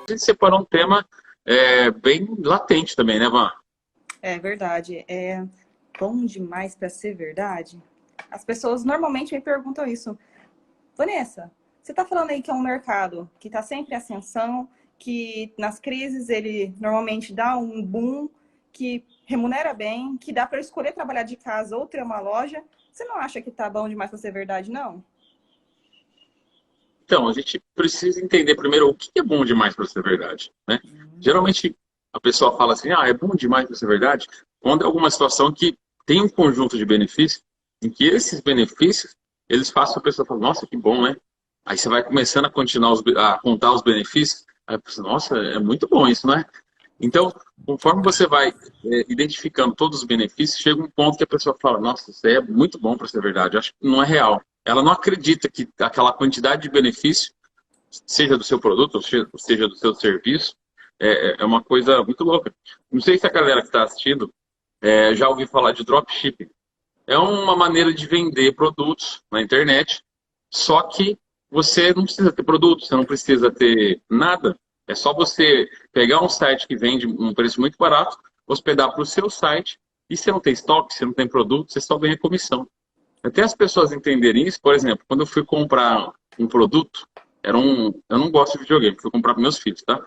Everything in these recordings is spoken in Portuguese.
gente separou um tema bem latente também, né, Van? É verdade. É bom demais para ser verdade? As pessoas normalmente me perguntam isso. Vanessa, você está falando aí que é um mercado que está sempre em ascensão, que nas crises ele normalmente dá um boom, que remunera bem, que dá para escolher trabalhar de casa ou ter uma loja. Você não acha que tá bom demais para ser verdade, não? Então, a gente precisa entender primeiro o que é bom demais para ser verdade, né? Geralmente a pessoa fala assim, é bom demais para ser verdade, quando é alguma situação que tem um conjunto de benefícios, em que esses benefícios, eles façam a pessoa falar, nossa, que bom, né? Aí você vai começando a continuar a contar os benefícios, aí a pessoa, nossa, é muito bom isso, né? Então, conforme você vai identificando todos os benefícios, chega um ponto que a pessoa fala, nossa, isso aí é muito bom para ser verdade, eu acho que não é real. Ela não acredita que aquela quantidade de benefício, seja do seu produto, ou seja do seu serviço, é uma coisa muito louca. Não sei se a galera que está assistindo já ouviu falar de dropshipping. É uma maneira de vender produtos na internet, só que você não precisa ter produto, você não precisa ter nada. É só você pegar um site que vende um preço muito barato, hospedar para o seu site, e você não tem estoque, você não tem produto, você só ganha comissão. Até as pessoas entenderem isso, por exemplo, quando eu fui comprar um produto, eu não gosto de videogame, fui comprar para meus filhos, tá?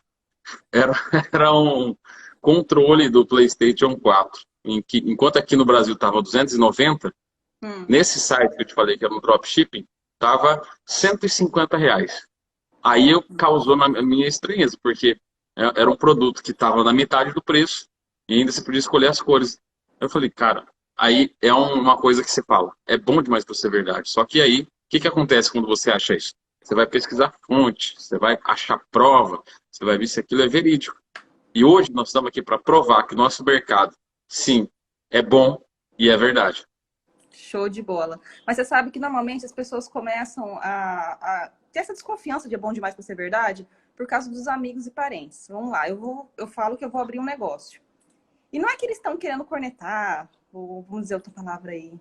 Era, era um controle do PlayStation 4, enquanto aqui no Brasil estava 290, Hum. nesse site que eu te falei que era no dropshipping, estava R$ 150. Aí eu causou na minha estranheza, porque era um produto que estava na metade do preço e ainda você podia escolher as cores. Eu falei, cara, aí é uma coisa que você fala, é bom demais para ser verdade. Só que aí, o que acontece quando você acha isso? Você vai pesquisar fonte, você vai achar prova, você vai ver se aquilo é verídico. E hoje nós estamos aqui para provar que o nosso mercado, sim, é bom e é verdade. Show de bola. Mas você sabe que normalmente as pessoas começam a ter essa desconfiança de é bom demais para ser verdade por causa dos amigos e parentes. Vamos lá, eu falo que eu vou abrir um negócio. E não é que eles estão querendo cornetar, ou vamos dizer outra palavra aí,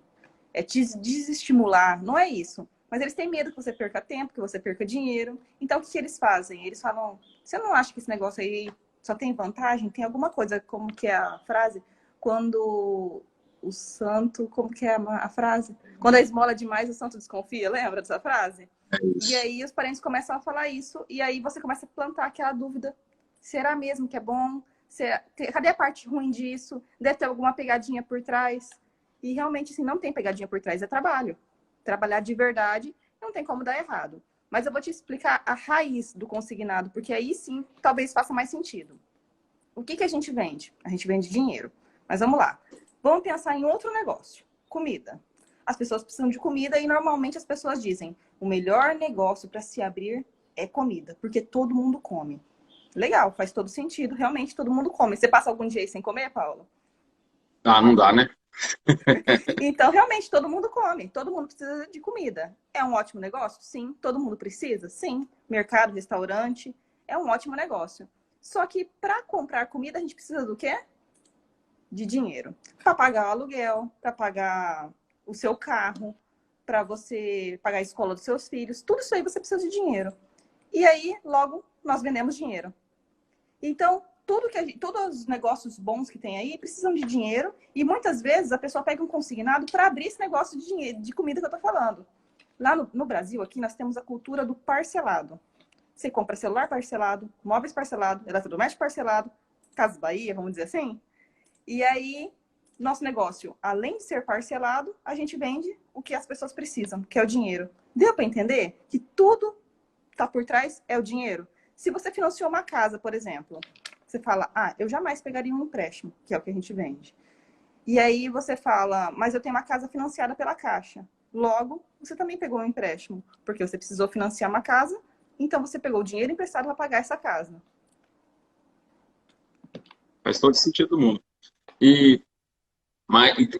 é te desestimular, não é isso. Mas eles têm medo que você perca tempo, que você perca dinheiro. Então, o que eles fazem? Eles falam, você não acha que esse negócio aí só tem vantagem? Tem alguma coisa, como que é a frase? Quando o santo, como que é a frase? Quando a esmola é demais, o santo desconfia, lembra dessa frase? É E isso. aí os parentes começam a falar isso, e aí você começa a plantar aquela dúvida. Será mesmo que é bom? Cadê a parte ruim disso? Deve ter alguma pegadinha por trás? E realmente, assim, não tem pegadinha por trás, é trabalho. Trabalhar de verdade não tem como dar errado. Mas eu vou te explicar a raiz do consignado, porque aí sim, talvez faça mais sentido. O que a gente vende? A gente vende dinheiro. Mas vamos lá. Vamos pensar em outro negócio. Comida. As pessoas precisam de comida e normalmente as pessoas dizem o melhor negócio para se abrir é comida, porque todo mundo come. Legal, faz todo sentido. Realmente todo mundo come. Você passa algum dia aí sem comer, Paulo? Ah, não dá, né? Então, realmente, todo mundo come, todo mundo precisa de comida. É um ótimo negócio? Sim. Todo mundo precisa? Sim. Mercado, restaurante, é um ótimo negócio. Só que para comprar comida, a gente precisa do quê? De dinheiro. Para pagar o aluguel, para pagar o seu carro, para você pagar a escola dos seus filhos. Tudo isso aí você precisa de dinheiro. E aí, logo, nós vendemos dinheiro. Então, todos os negócios bons que tem aí precisam de dinheiro e muitas vezes a pessoa pega um consignado para abrir esse negócio de dinheiro, de comida que eu estou falando. Lá no Brasil, aqui, nós temos a cultura do parcelado. Você compra celular parcelado, móveis parcelado, eletrodoméstico parcelado, Casas Bahia, vamos dizer assim. E aí, nosso negócio, além de ser parcelado, a gente vende o que as pessoas precisam, que é o dinheiro. Deu para entender que tudo está por trás é o dinheiro? Se você financiou uma casa, por exemplo, você fala, eu jamais pegaria um empréstimo, que é o que a gente vende. E aí você fala, mas eu tenho uma casa financiada pela Caixa. Logo, você também pegou um empréstimo, porque você precisou financiar uma casa, então você pegou o dinheiro emprestado para pagar essa casa. Faz todo sentido do mundo. E,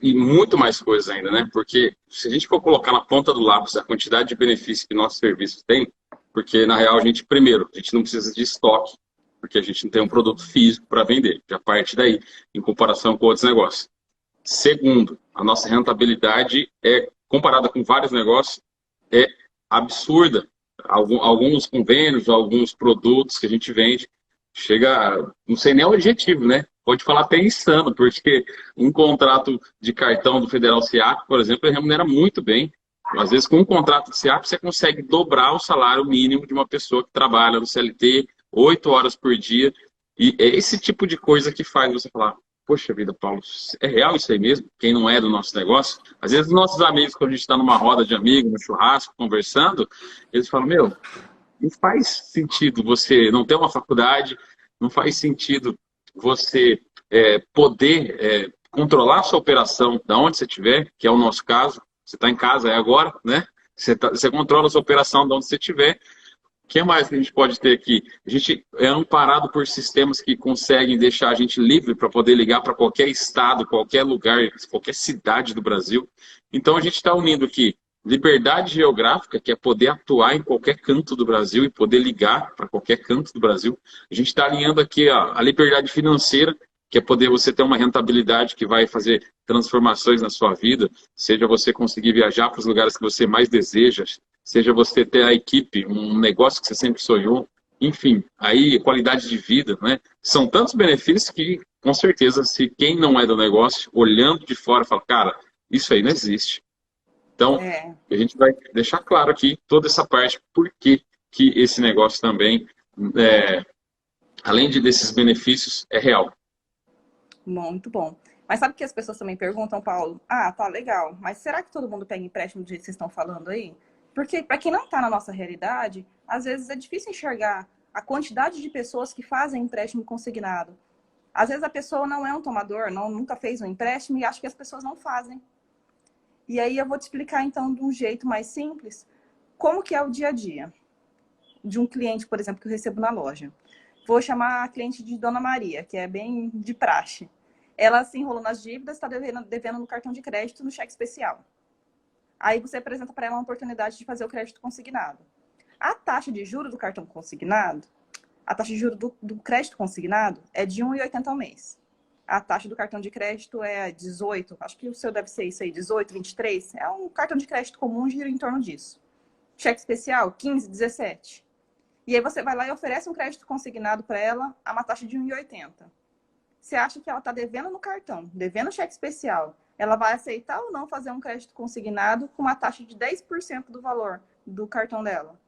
e muito mais coisas ainda, né? Porque se a gente for colocar na ponta do lápis a quantidade de benefícios que nossos serviços têm, porque na real primeiro, a gente não precisa de estoque, porque a gente não tem um produto físico para vender, já parte daí, em comparação com outros negócios. Segundo, a nossa rentabilidade comparada com vários negócios, é absurda. Alguns convênios, alguns produtos que a gente vende, não sei nem o adjetivo, né? Pode falar até insano, porque um contrato de cartão do Federal SIAP, por exemplo, ele remunera muito bem. Às vezes, com um contrato de SIAP, você consegue dobrar o salário mínimo de uma pessoa que trabalha no CLT 8 horas por dia. E é esse tipo de coisa que faz você falar, poxa vida, Paulo, é real isso aí mesmo? Quem não é do nosso negócio? Às vezes, nossos amigos, quando a gente está numa roda de amigos, no churrasco, conversando, eles falam, meu, não faz sentido você não ter uma faculdade, não faz sentido você poder controlar a sua operação da onde você estiver, que é o nosso caso. Você está em casa, é agora, né? Você controla a sua operação de onde você estiver. O que mais que a gente pode ter aqui? A gente é amparado por sistemas que conseguem deixar a gente livre para poder ligar para qualquer estado, qualquer lugar, qualquer cidade do Brasil. Então a gente está unindo aqui liberdade geográfica, que é poder atuar em qualquer canto do Brasil e poder ligar para qualquer canto do Brasil. A gente está alinhando aqui a liberdade financeira, que é poder você ter uma rentabilidade que vai fazer transformações na sua vida, seja você conseguir viajar para os lugares que você mais deseja, seja você ter a equipe, um negócio que você sempre sonhou, enfim, aí qualidade de vida, né? São tantos benefícios que, com certeza, se quem não é do negócio, olhando de fora, fala, cara, isso aí não existe. Então, É, a gente vai deixar claro aqui toda essa parte, por que esse negócio também, é, além desses benefícios, é real. muito bom. Mas sabe que as pessoas também perguntam, Paulo? Ah, tá legal, mas será que todo mundo pega empréstimo do jeito que vocês estão falando aí? Porque para quem não está na nossa realidade, às vezes é difícil enxergar a quantidade de pessoas que fazem empréstimo consignado. Às vezes a pessoa não é um tomador, nunca fez um empréstimo e acha que as pessoas não fazem. E aí eu vou te explicar então de um jeito mais simples como que é o dia a dia de um cliente, por exemplo, que eu recebo na loja. Vou chamar a cliente de Dona Maria, que é bem de praxe. Ela se enrolou nas dívidas, está devendo no cartão de crédito no cheque especial. Aí você apresenta para ela uma oportunidade de fazer o crédito consignado. A taxa de juros do cartão consignado, a taxa de juros do crédito consignado é de 1,80 ao mês. A taxa do cartão de crédito é 18, acho que o seu deve ser isso aí, 18, 23. É um cartão de crédito comum, gira em torno disso. Cheque especial, 15, 17. E aí você vai lá e oferece um crédito consignado para ela a uma taxa de 1,80. Você acha que ela está devendo no cartão, devendo cheque especial, ela vai aceitar ou não fazer um crédito consignado com uma taxa de 10% do valor do cartão dela?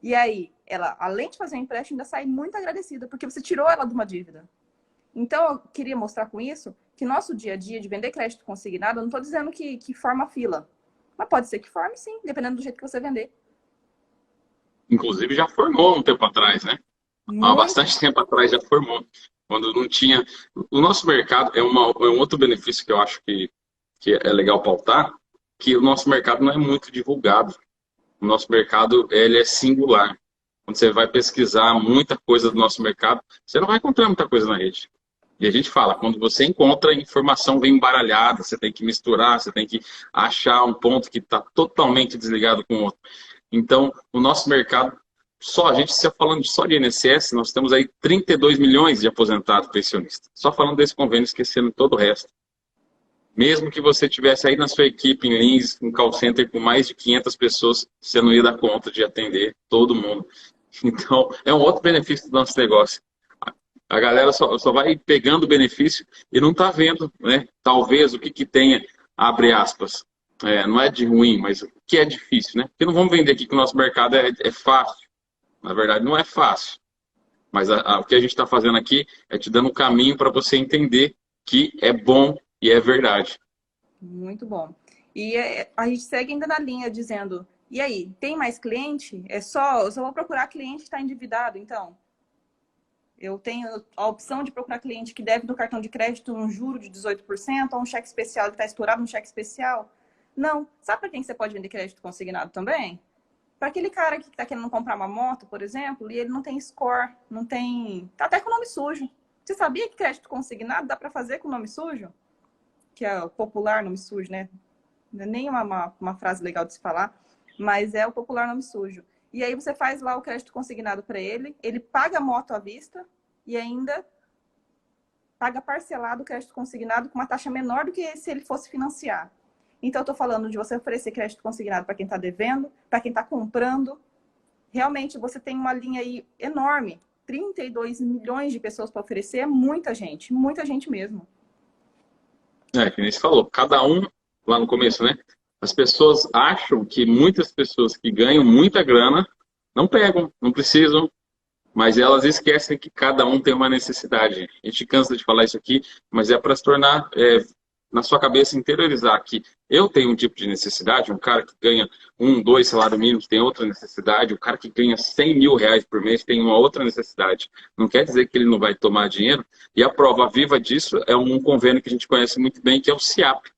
E aí, ela, além de fazer um empréstimo, ainda sai muito agradecida, porque você tirou ela de uma dívida. Então, eu queria mostrar com isso que nosso dia a dia de vender crédito consignado, eu não estou dizendo que forma fila, mas pode ser que forme sim, dependendo do jeito que você vender. Inclusive já formou um tempo atrás, né? Há Muito. bastante tempo atrás já formou. Quando não tinha. O nosso mercado é um outro benefício que eu acho que é legal pautar, que o nosso mercado não é muito divulgado. O nosso mercado ele é singular. Quando você vai pesquisar muita coisa do nosso mercado, você não vai encontrar muita coisa na rede. E a gente fala, quando você encontra, a informação vem embaralhada, você tem que misturar, você tem que achar um ponto que está totalmente desligado com o outro. Então, o nosso mercado, só a gente está falando só de INSS, nós temos aí 32 milhões de aposentados pensionistas. Só falando desse convênio, esquecendo todo o resto. Mesmo que você tivesse aí na sua equipe em Lins, um call center com mais de 500 pessoas, você não ia dar conta de atender todo mundo. Então, é um outro benefício do nosso negócio. A galera só vai pegando o benefício e não está vendo, né? Talvez o que tenha, abre aspas, não é de ruim, mas o que é difícil, né? Porque não vamos vender aqui que o nosso mercado é fácil. Na verdade, não é fácil. Mas o que a gente está fazendo aqui é te dando um caminho para você entender que é bom e é verdade. Muito bom. E a gente segue ainda na linha dizendo, e aí, tem mais cliente? Eu só vou procurar cliente que está endividado, então. Eu tenho a opção de procurar cliente que deve no cartão de crédito um juro de 18% ou um cheque especial que está estourado no cheque especial. Não. Sabe para quem você pode vender crédito consignado também? Para aquele cara que está querendo comprar uma moto, por exemplo, e ele não tem score, não tem. Tá até com nome sujo. Você sabia que crédito consignado dá para fazer com nome sujo? Que é o popular nome sujo, né? Não é nem uma frase legal de se falar, mas é o popular nome sujo. E aí você faz lá o crédito consignado para ele, ele paga a moto à vista e ainda paga parcelado o crédito consignado com uma taxa menor do que se ele fosse financiar. Então, eu estou falando de você oferecer crédito consignado para quem está devendo, para quem está comprando. Realmente, você tem uma linha aí enorme 32 milhões de pessoas para oferecer é muita gente mesmo. Que nem você falou, cada um, lá no começo, né? As pessoas acham que muitas pessoas que ganham muita grana não pegam, não precisam, mas elas esquecem que cada um tem uma necessidade. A gente cansa de falar isso aqui, mas é para se tornar, na sua cabeça, interiorizar que eu tenho um tipo de necessidade, um cara que ganha 2 salários mínimos tem outra necessidade, o cara que ganha 100 mil reais por mês tem uma outra necessidade. Não quer dizer que ele não vai tomar dinheiro, e a prova viva disso é um convênio que a gente conhece muito bem, que é o SIAP.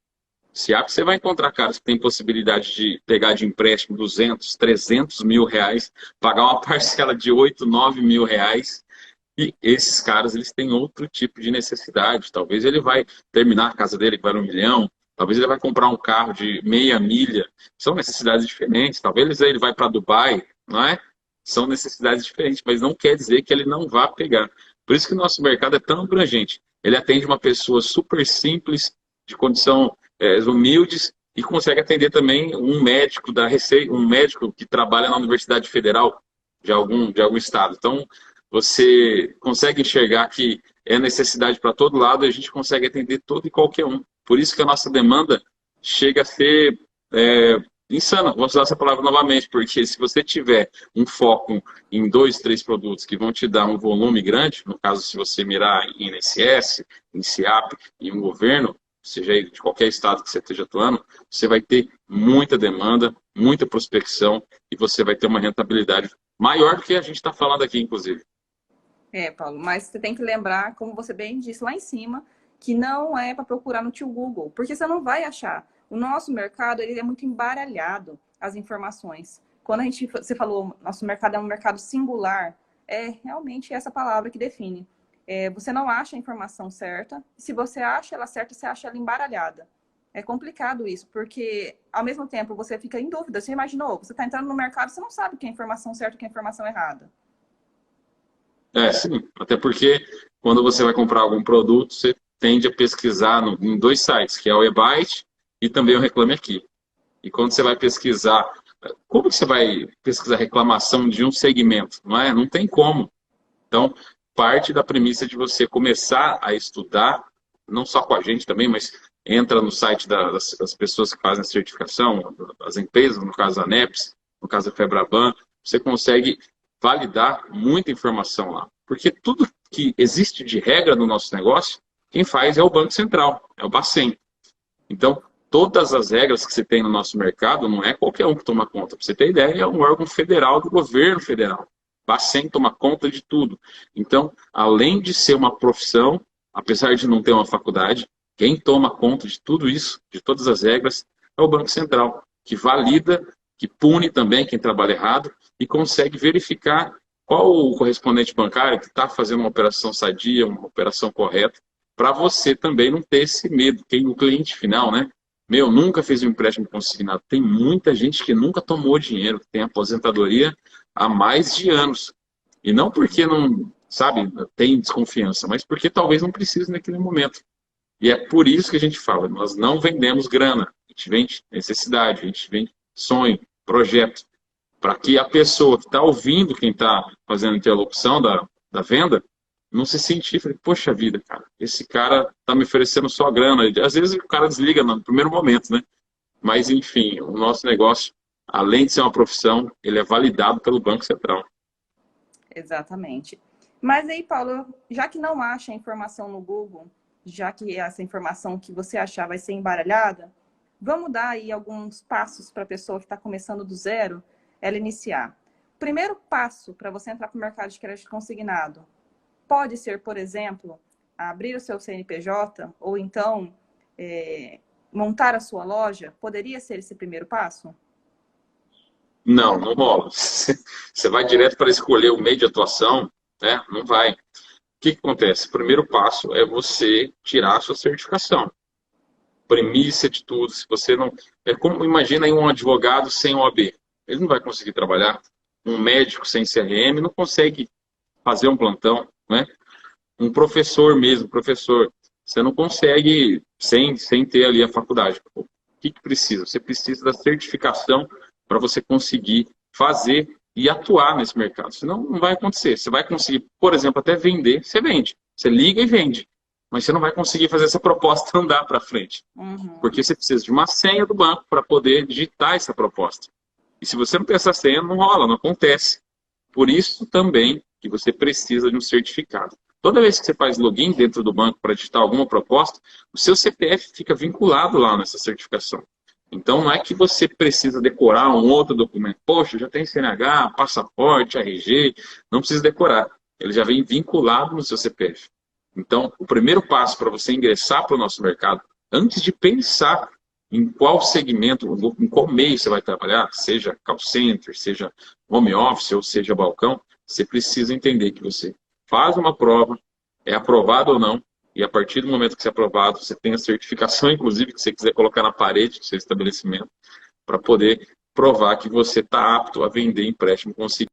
SIAP, você vai encontrar caras que têm possibilidade de pegar de empréstimo 200, 300 mil reais, pagar uma parcela de 8, 9 mil reais. E esses caras, eles têm outro tipo de necessidade. Talvez ele vai terminar a casa dele para 1 milhão, talvez ele vai comprar um carro de meia milha. São necessidades diferentes. Talvez ele vai para Dubai, não é? São necessidades diferentes, mas não quer dizer que ele não vá pegar. Por isso que o nosso mercado é tão abrangente. Ele atende uma pessoa super simples, de condição humildes, e consegue atender também um médico da Receita, um médico que trabalha na Universidade Federal de algum estado. Então, você consegue enxergar que é necessidade para todo lado e a gente consegue atender todo e qualquer um. Por isso que a nossa demanda chega a ser insana. Vou usar essa palavra novamente, porque se você tiver um foco em 2, 3 produtos que vão te dar um volume grande, no caso, se você mirar em INSS, em SIAP, em um governo, seja aí de qualquer estado que você esteja atuando, você vai ter muita demanda, muita prospecção e você vai ter uma rentabilidade maior do que a gente está falando aqui, inclusive. Paulo, mas você tem que lembrar, como você bem disse lá em cima, que não é para procurar no tio Google, porque você não vai achar. O nosso mercado, ele é muito embaralhado, as informações. Quando você falou, nosso mercado é um mercado singular, é realmente essa palavra que define. Você não acha a informação certa, se você acha ela certa, você acha ela embaralhada. É complicado isso, porque ao mesmo tempo você fica em dúvida. Você imaginou, você está entrando no mercado, você não sabe o que é informação certa e o que é informação errada. Sim. Até porque quando você vai comprar algum produto, você tende a pesquisar em 2 sites, que é o eBite e também o Reclame Aqui. E quando você vai pesquisar, como que você vai pesquisar reclamação de um segmento? Não é? Não tem como. Então, parte da premissa de você começar a estudar, não só com a gente também, mas entra no site das pessoas que fazem a certificação, as empresas, no caso a ANEPS, no caso a Febraban, você consegue validar muita informação lá. Porque tudo que existe de regra no nosso negócio, quem faz é o Banco Central, é o Bacen. Então, todas as regras que você tem no nosso mercado, não é qualquer um que toma conta. Para você ter ideia, é um órgão federal do governo federal. Bacen toma conta de tudo. Então, além de ser uma profissão, apesar de não ter uma faculdade, quem toma conta de tudo isso, de todas as regras, é o Banco Central, que valida, que pune também quem trabalha errado e consegue verificar qual o correspondente bancário que está fazendo uma operação sadia, uma operação correta, para você também não ter esse medo. Quem o cliente final, né? Nunca fez um empréstimo consignado. Tem muita gente que nunca tomou dinheiro, que tem aposentadoria há mais de anos. E não porque não, sabe, tem desconfiança, mas porque talvez não precise naquele momento. E é por isso que a gente fala, nós não vendemos grana, a gente vende necessidade, a gente vende sonho, projeto, para que a pessoa que está ouvindo quem está fazendo a interlocução da venda, não se sentir, poxa vida, cara, esse cara está me oferecendo só grana. Às vezes o cara desliga no primeiro momento, né? Mas, enfim, o nosso negócio, além de ser uma profissão, ele é validado pelo Banco Central. Exatamente. Mas aí, Paulo, já que não acha a informação no Google, já que essa informação que você achar vai ser embaralhada, vamos dar aí alguns passos para a pessoa que está começando do zero, ela iniciar. O primeiro passo para você entrar para o mercado de crédito consignado pode ser, por exemplo, abrir o seu CNPJ ou então montar a sua loja. Poderia ser esse primeiro passo? Não, não rola. Você vai direto para escolher o meio de atuação, né? Não vai. O que acontece? O primeiro passo é você tirar a sua certificação. Premissa de tudo. Se você não. É como imagina aí um advogado sem OAB. Ele não vai conseguir trabalhar. Um médico sem CRM não consegue fazer um plantão, né? Um professor mesmo, professor, você não consegue sem ter ali a faculdade. O que precisa? Você precisa da certificação para você conseguir fazer e atuar nesse mercado. Senão não vai acontecer. Você vai conseguir, por exemplo, até vender, você vende. Você liga e vende. Mas você não vai conseguir fazer essa proposta andar para frente. Porque você precisa de uma senha do banco para poder digitar essa proposta. E se você não tem essa senha, não rola, não acontece. Por isso também que você precisa de um certificado. Toda vez que você faz login dentro do banco para digitar alguma proposta, o seu CPF fica vinculado lá nessa certificação. Então não é que você precisa decorar um outro documento. Poxa, já tem CNH, passaporte, RG, não precisa decorar. Ele já vem vinculado no seu CPF. Então, o primeiro passo para você ingressar para o nosso mercado, antes de pensar em qual segmento, em qual meio você vai trabalhar, seja call center, seja home office ou seja balcão, você precisa entender que você faz uma prova, é aprovado ou não, e a partir do momento que você é aprovado, você tem a certificação, inclusive, que você quiser colocar na parede do seu estabelecimento, para poder provar que você está apto a vender empréstimo consignado.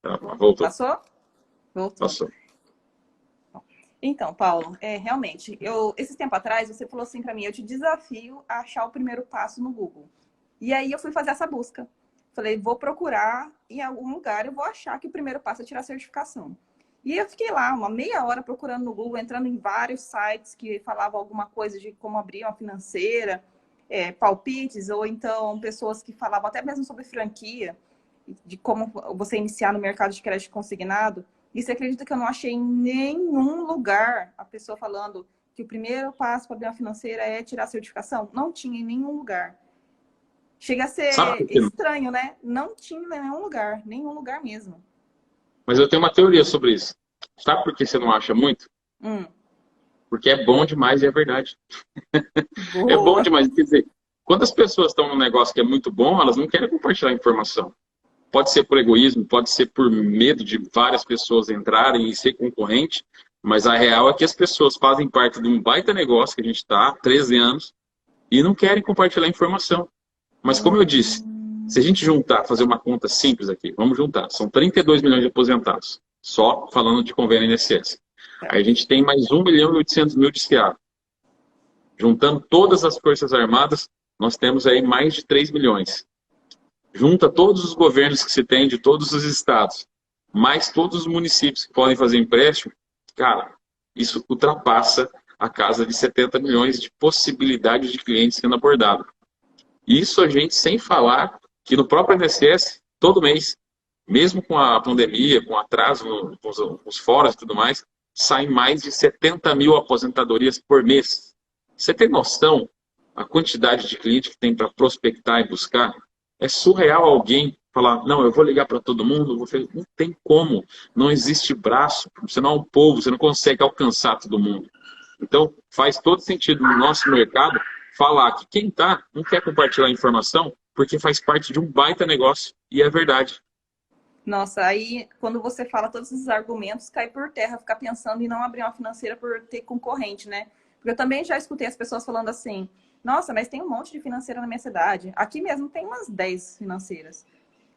Tá, voltou. Passou? Voltou. Passou. Então, Paulo, realmente, esses tempos atrás, você falou assim para mim, eu te desafio a achar o primeiro passo no Google. E aí eu fui fazer essa busca. Falei, vou procurar em algum lugar, eu vou achar que o primeiro passo é tirar a certificação. E eu fiquei lá uma meia hora procurando no Google, entrando em vários sites que falavam alguma coisa de como abrir uma financeira, palpites, ou então pessoas que falavam até mesmo sobre franquia, de como você iniciar no mercado de crédito consignado. E você acredita que eu não achei em nenhum lugar a pessoa falando que o primeiro passo para abrir uma financeira é tirar a certificação? Não tinha em nenhum lugar. Chega a ser estranho, né? Não tinha em nenhum lugar mesmo. Mas eu tenho uma teoria sobre isso. Sabe por que você não acha muito? Porque é bom demais e é verdade. É bom demais. Quer dizer, quando as pessoas estão num negócio que é muito bom, elas não querem compartilhar informação. Pode ser por egoísmo, pode ser por medo de várias pessoas entrarem e ser concorrente, mas a real é que as pessoas fazem parte de um baita negócio que a gente está há 13 anos e não querem compartilhar informação. Mas como eu disse, se a gente juntar, fazer uma conta simples aqui, vamos juntar, são 32 milhões de aposentados, só falando de convênio INSS. Aí a gente tem mais 1.800.000 de SEAD. Juntando todas as Forças Armadas, nós temos aí mais de 3 milhões. Junta todos os governos que se tem de todos os estados, mais todos os municípios que podem fazer empréstimo, cara, isso ultrapassa a casa de 70 milhões de possibilidades de clientes sendo abordados. Isso a gente sem falar que no próprio INSS, todo mês, mesmo com a pandemia, com atraso com os fóruns e tudo mais, saem mais de 70 mil aposentadorias por mês. Você tem noção a quantidade de cliente que tem para prospectar e buscar? É surreal alguém falar, não, eu vou ligar para todo mundo, não tem como, não existe braço, você não é um povo, você não consegue alcançar todo mundo. Então, faz todo sentido no nosso mercado falar que quem não quer compartilhar informação porque faz parte de um baita negócio, e é verdade. Nossa, aí quando você fala todos esses argumentos, cai por terra ficar pensando em não abrir uma financeira por ter concorrente, né? Porque eu também já escutei as pessoas falando assim, nossa, mas tem um monte de financeira na minha cidade. Aqui mesmo tem umas 10 financeiras.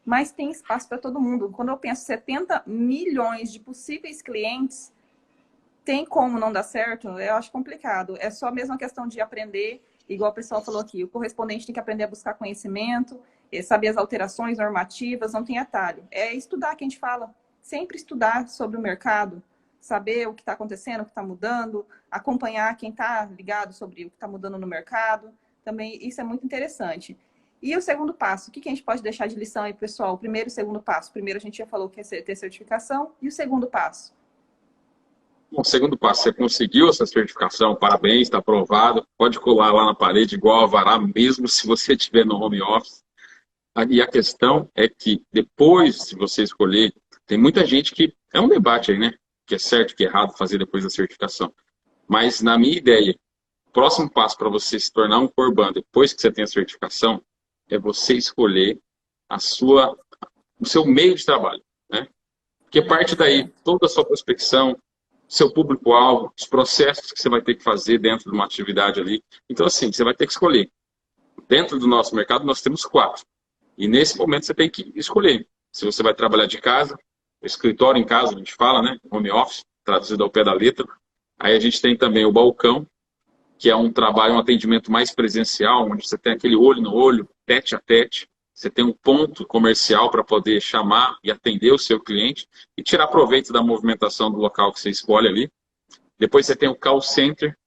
Mas tem espaço para todo mundo. Quando eu penso 70 milhões de possíveis clientes, tem como não dar certo? Eu acho complicado. É só mesmo a questão de aprender, igual o pessoal falou aqui. O correspondente tem que aprender a buscar conhecimento, saber as alterações normativas, não tem atalho. É estudar que a gente fala. Sempre estudar sobre o mercado. Saber o que está acontecendo, o que está mudando, acompanhar quem está ligado sobre o que está mudando no mercado. Também isso é muito interessante. E o segundo passo, o que a gente pode deixar de lição aí, pessoal? O primeiro e o segundo passo. Primeiro a gente já falou que é ter certificação. E o segundo passo? O segundo passo, você conseguiu essa certificação, parabéns, está aprovado. Pode colar lá na parede igual a vará, mesmo se você estiver no home office. E a questão é que depois, se você escolher, tem muita gente que... É um debate aí, né? Que é certo, que é errado fazer depois da certificação. Mas, na minha ideia, o próximo passo para você se tornar um Corban, depois que você tem a certificação, é você escolher o seu meio de trabalho, né? Porque parte daí toda a sua prospecção, seu público-alvo, os processos que você vai ter que fazer dentro de uma atividade ali. Então, assim, você vai ter que escolher. Dentro do nosso mercado, nós temos 4. E, nesse momento, você tem que escolher. Se você vai trabalhar de casa, escritório em casa, a gente fala, né? Home office, traduzido ao pé da letra. Aí a gente tem também o balcão que é um trabalho, um atendimento mais presencial, onde você tem aquele olho no olho, tete a tete, você tem um ponto comercial para poder chamar e atender o seu cliente e tirar proveito da movimentação do local que você escolhe ali. Depois você tem o call center,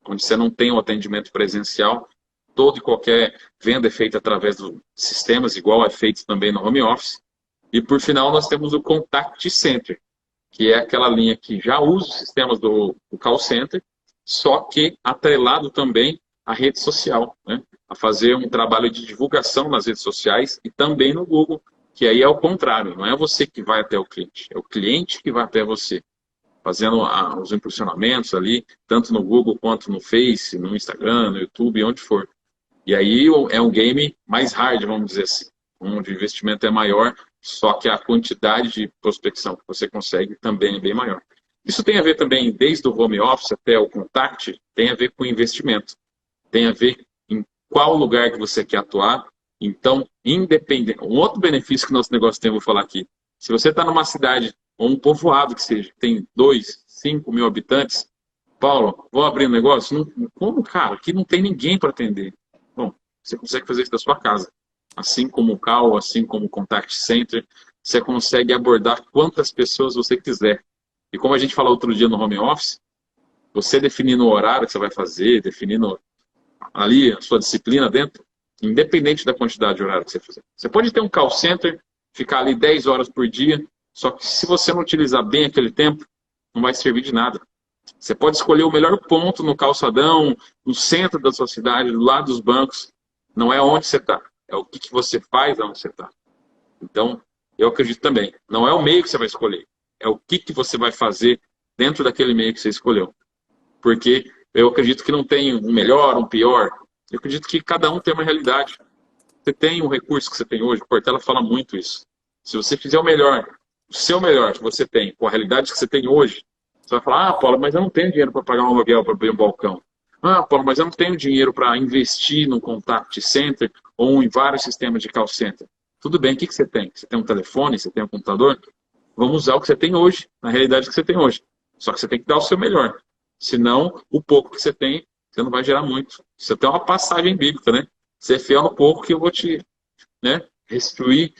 onde você não tem o atendimento presencial. Todo e qualquer venda é feita através dos sistemas, igual é feito também no home office. E por final nós temos o contact center, que é aquela linha que já usa os sistemas do call center, só que atrelado também à rede social, né? A fazer um trabalho de divulgação nas redes sociais e também no Google, que aí é o contrário, não é você que vai até o cliente, é o cliente que vai até você, fazendo os impulsionamentos ali, tanto no Google quanto no Face, no Instagram, no YouTube, onde for. E aí é um game mais hard, vamos dizer assim, onde o investimento é maior, só que a quantidade de prospecção que você consegue também é bem maior. Isso tem a ver também, desde o home office até o contact, tem a ver com investimento. Tem a ver em qual lugar que você quer atuar. Então, independente. Um outro benefício que nosso negócio tem, eu vou falar aqui. Se você está numa cidade ou um povoado que seja, tem 2, 5 mil habitantes, Paulo, vou abrir um negócio? Não, como, cara? Aqui não tem ninguém para atender. Bom, você consegue fazer isso da sua casa. Assim como o call, assim como o contact center, você consegue abordar quantas pessoas você quiser. E como a gente falou outro dia no home office, você definindo o horário que você vai fazer, definindo ali a sua disciplina dentro, independente da quantidade de horário que você fizer. Você pode ter um call center, ficar ali 10 horas por dia, só que se você não utilizar bem aquele tempo, não vai servir de nada. Você pode escolher o melhor ponto no calçadão, no centro da sua cidade, do lado dos bancos. Não é onde você está, é o que você faz onde você está. Então, eu acredito também, não é o meio que você vai escolher, é o que você vai fazer dentro daquele meio que você escolheu. Porque eu acredito que não tem um melhor, um pior. Eu acredito que cada um tem uma realidade. Você tem o recurso que você tem hoje, o Portela fala muito isso. Se você fizer o seu melhor que você tem, com a realidade que você tem hoje, você vai falar, Paulo, mas eu não tenho dinheiro para pagar um aluguel para abrir um balcão. Paulo, mas eu não tenho dinheiro para investir num contact center ou em vários sistemas de call center. Tudo bem, o que você tem? Você tem um telefone, você tem um computador? Vamos usar o que você tem hoje, na realidade que você tem hoje. Só que você tem que dar o seu melhor. Senão, o pouco que você tem, você não vai gerar muito. Você tem uma passagem bíblica, né? Você é fiel no pouco que eu vou te, né, restituir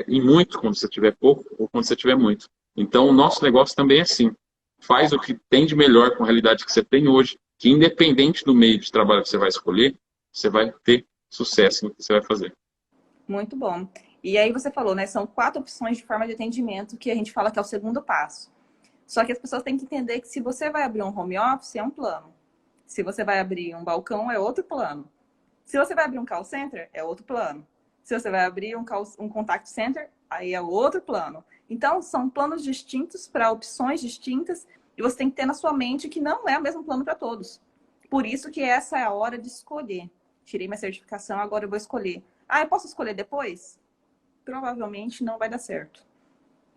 em muito quando você tiver pouco ou quando você tiver muito. Então, o nosso negócio também é assim. Faz o que tem de melhor com a realidade que você tem hoje, que independente do meio de trabalho que você vai escolher, você vai ter sucesso no que você vai fazer. Muito bom. E aí você falou, né? São 4 opções de forma de atendimento que a gente fala que é o segundo passo. Só que as pessoas têm que entender que se você vai abrir um home office, é um plano. Se você vai abrir um balcão, é outro plano. Se você vai abrir um call center, é outro plano. Se você vai abrir um contact center, aí é outro plano. Então, são planos distintos para opções distintas e você tem que ter na sua mente que não é o mesmo plano para todos. Por isso que essa é a hora de escolher. Tirei minha certificação, agora eu vou escolher. Eu posso escolher depois? Provavelmente não vai dar certo.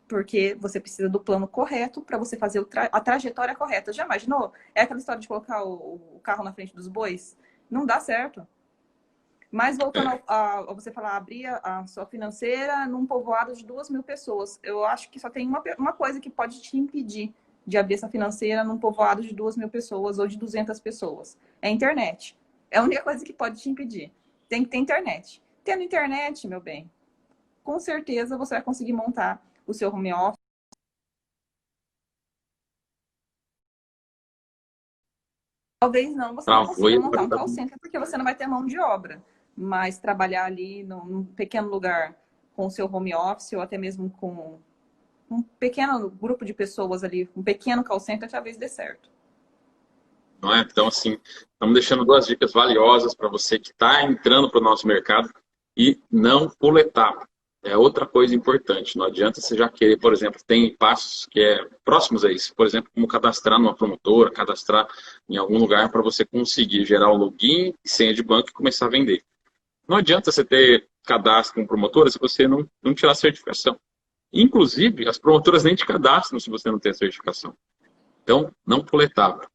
Porque você precisa do plano correto para você fazer a trajetória correta. Já imaginou? É aquela história de colocar o carro na frente dos bois? Não dá certo. Mas voltando a você falar, abrir a sua financeira num povoado de 2 mil pessoas. Eu acho que só tem uma coisa que pode te impedir de abrir essa financeira num povoado de 2 mil pessoas ou de 200 pessoas. É a internet. É a única coisa que pode te impedir. Tem que ter internet. Tendo internet, meu bem, com certeza você vai conseguir montar o seu home office. Talvez não, você não consiga montar um call center porque você não vai ter mão de obra. Mas trabalhar ali num pequeno lugar com o seu home office ou até mesmo com um pequeno grupo de pessoas ali, um pequeno call center, talvez dê certo. Não é? Então, assim, estamos deixando 2 dicas valiosas para você que está entrando para o nosso mercado e não pula etapa. É outra coisa importante. Não adianta você já querer, por exemplo, tem passos que é próximos a isso. Por exemplo, como cadastrar numa promotora, cadastrar em algum lugar para você conseguir gerar o login e senha de banco e começar a vender. Não adianta você ter cadastro com promotora se você não tirar a certificação. Inclusive, as promotoras nem te cadastram se você não tem a certificação. Então, não pula etapa.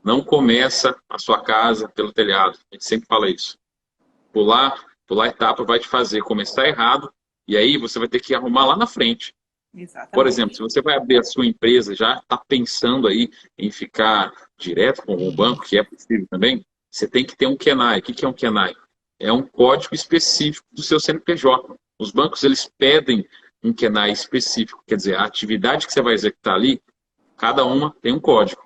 Não começa a sua casa pelo telhado. A gente sempre fala isso. Pular etapa vai te fazer começar errado e aí você vai ter que arrumar lá na frente. Exatamente. Por exemplo, se você vai abrir a sua empresa, já está pensando aí em ficar direto com o banco, que é possível também, você tem que ter um KENAI. O que é um KENAI? É um código específico do seu CNPJ. Os bancos, eles pedem um KENAI específico, quer dizer, a atividade que você vai executar ali, cada uma tem um código,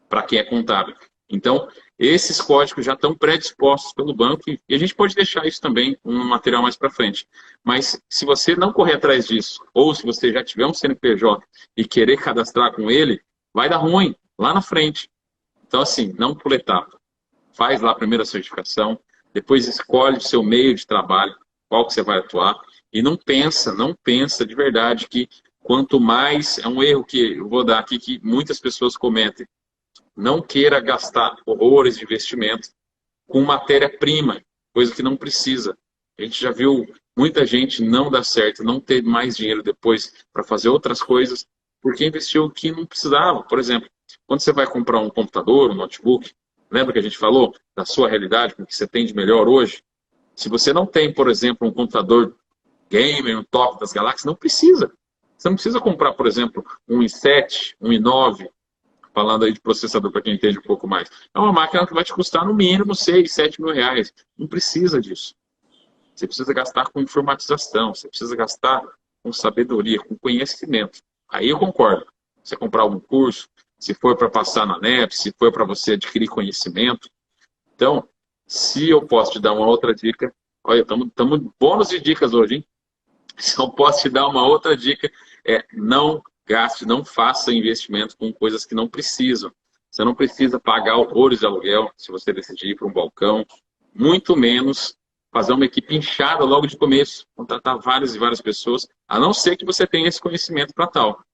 para quem é contábil. Então, esses códigos já estão predispostos pelo banco e a gente pode deixar isso também um material mais para frente. Mas se você não correr atrás disso, ou se você já tiver um CNPJ e querer cadastrar com ele, vai dar ruim lá na frente. Então, assim, não pula etapa. Faz lá a primeira certificação, depois escolhe o seu meio de trabalho, qual que você vai atuar, e não pensa de verdade que quanto mais, é um erro que eu vou dar aqui, que muitas pessoas cometem, não queira gastar horrores de investimento com matéria-prima, coisa que não precisa. A gente já viu muita gente não dar certo, não ter mais dinheiro depois para fazer outras coisas, porque investiu o que não precisava. Por exemplo, quando você vai comprar um computador, um notebook, lembra que a gente falou da sua realidade, com o que você tem de melhor hoje? Se você não tem, por exemplo, um computador gamer, um top das galáxias, não precisa. Você não precisa comprar, por exemplo, um i7, um i9, falando aí de processador para quem entende um pouco mais. É uma máquina que vai te custar no mínimo 6, 7 mil reais. Não precisa disso. Você precisa gastar com informatização, você precisa gastar com sabedoria, com conhecimento. Aí eu concordo. Você comprar algum curso, se for para passar na NEP, se for para você adquirir conhecimento. Então, se eu posso te dar uma outra dica, olha, estamos bônus de dicas hoje, hein? Se eu posso te dar uma outra dica, não gaste, não faça investimento com coisas que não precisam. Você não precisa pagar horrores de aluguel se você decidir ir para um balcão, muito menos fazer uma equipe inchada logo de começo, contratar várias e várias pessoas, a não ser que você tenha esse conhecimento para tal.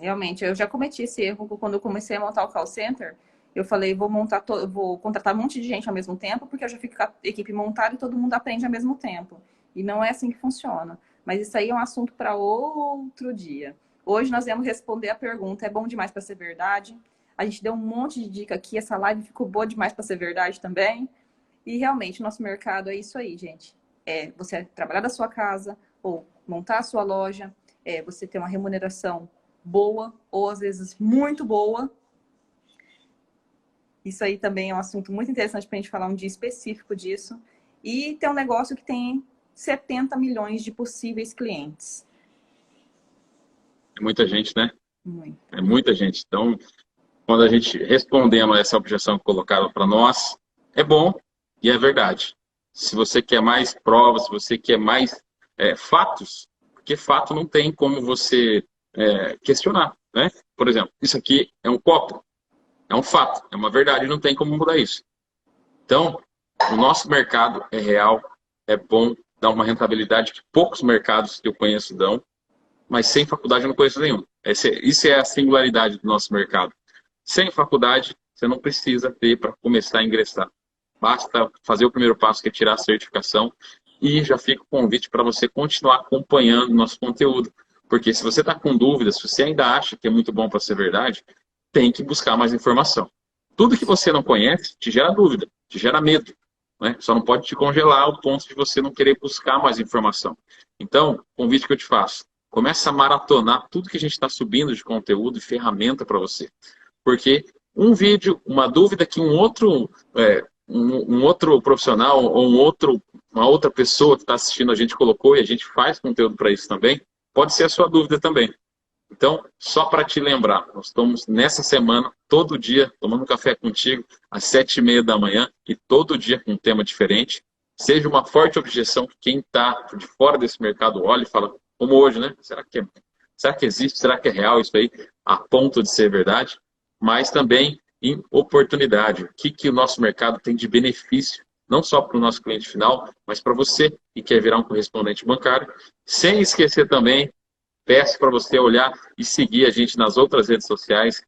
Realmente, eu já cometi esse erro quando eu comecei a montar o call center. Eu falei, vou contratar um monte de gente ao mesmo tempo, porque eu já fico com a equipe montada e todo mundo aprende ao mesmo tempo. E não é assim que funciona. Mas isso aí é um assunto para outro dia. Hoje nós vamos responder a pergunta, é bom demais para ser verdade? A gente deu um monte de dica aqui, essa live ficou boa demais para ser verdade também. E realmente, nosso mercado é isso aí, gente. É você trabalhar da sua casa, ou montar a sua loja, você ter uma remuneração boa, ou às vezes muito boa. Isso aí também é um assunto muito interessante para a gente falar um dia específico disso. E ter um negócio que tem 70 milhões de possíveis clientes. É muita gente, né? Muito. É muita gente. Então, quando a gente respondemos a essa objeção que colocaram para nós, é bom e é verdade. Se você quer mais provas, se você quer mais fatos, porque fato não tem como você questionar, né? Por exemplo, isso aqui é um copo, é um fato, é uma verdade, não tem como mudar isso. Então, o nosso mercado é real, é bom, dá uma rentabilidade que poucos mercados que eu conheço dão, mas sem faculdade eu não conheço nenhum. Isso é a singularidade do nosso mercado. Sem faculdade, você não precisa ter para começar a ingressar. Basta fazer o primeiro passo, que é tirar a certificação, e já fica o convite para você continuar acompanhando o nosso conteúdo. Porque se você está com dúvidas, se você ainda acha que é muito bom para ser verdade, tem que buscar mais informação. Tudo que você não conhece te gera dúvida, te gera medo, né? Só não pode te congelar ao ponto de você não querer buscar mais informação. Então, convite que eu te faço, começa a maratonar tudo que a gente está subindo de conteúdo e ferramenta para você. Porque um vídeo, uma dúvida que um outro profissional ou uma outra pessoa que está assistindo a gente colocou, e a gente faz conteúdo para isso também, pode ser a sua dúvida também. Então, só para te lembrar, nós estamos nessa semana, todo dia, tomando um café contigo, às 7h30 da manhã, e todo dia com um tema diferente. Seja uma forte objeção que quem está de fora desse mercado olha e fala, como hoje, né? Será que existe? Será que é real isso aí? A ponto de ser verdade? Mas também em oportunidade. O que o nosso mercado tem de benefício, não só para o nosso cliente final, mas para você que quer virar um correspondente bancário. Sem esquecer também, peço para você olhar e seguir a gente nas outras redes sociais,